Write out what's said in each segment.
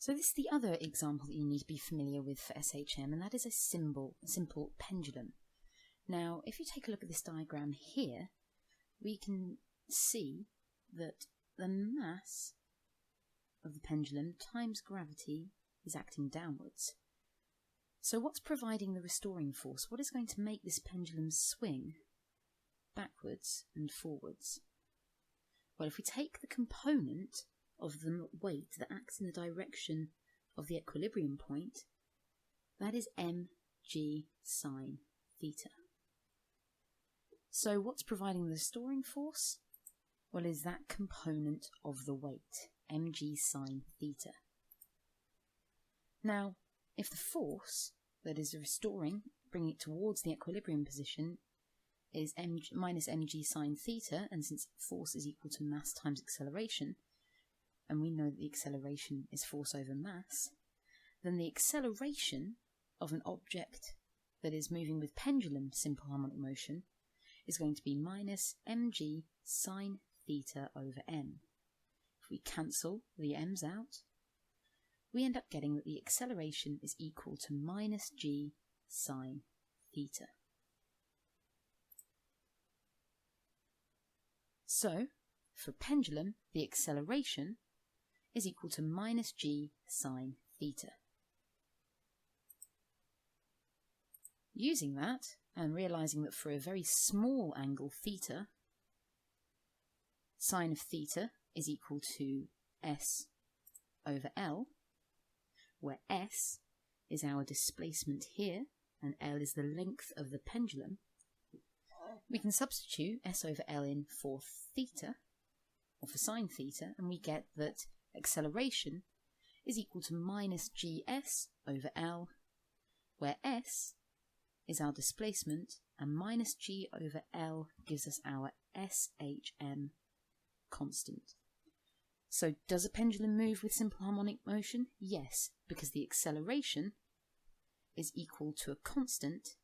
So this is the other example that you need to be familiar with for SHM, and that is a simple pendulum. Now, if you take a look at this diagram here, we can see that the mass of the pendulum times gravity is acting downwards. So what's providing the restoring force? What is going to make this pendulum swing backwards and forwards? Well, if we take the component of the weight that acts in the direction of the equilibrium point, that is mg sine theta. So what's providing the restoring force? Well, is that component of the weight, mg sine theta. Now, if the force that is restoring, bringing it towards the equilibrium position, is minus mg sine theta, and since force is equal to mass times acceleration, and we know that the acceleration is force over mass, then the acceleration of an object that is moving with pendulum simple harmonic motion is going to be minus mg sine theta over m. If we cancel the m's out, we end up getting that the acceleration is equal to minus g sine theta. So, for pendulum, the acceleration is equal to minus g sine theta. Using that, and realising that for a very small angle theta, sine of theta is equal to s over L, where s is our displacement here, and L is the length of the pendulum, we can substitute s over L in for theta, or for sine theta, and we get that acceleration is equal to minus gs over L, where s is our displacement, and minus g over L gives us our SHM constant. So does a pendulum move with simple harmonic motion? Yes, because the acceleration is equal to a constant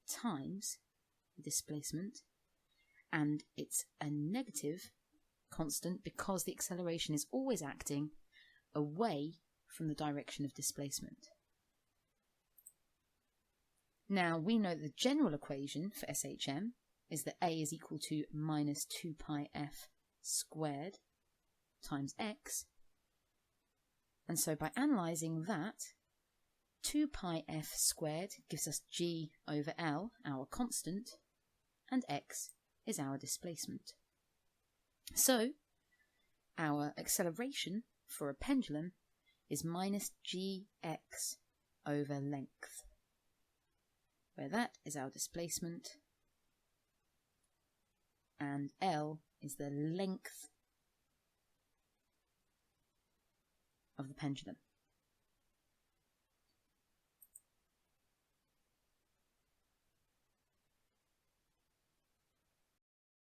times the displacement, and it's a negative constant because the acceleration is always acting away from the direction of displacement. Now we know the general equation for SHM is that A is equal to minus 2 pi f squared times x, and so by analysing that, 2 pi f squared gives us g over L, our constant, and x is our displacement. So our acceleration for a pendulum is minus gx over length, where that is our displacement and L is the length of the pendulum.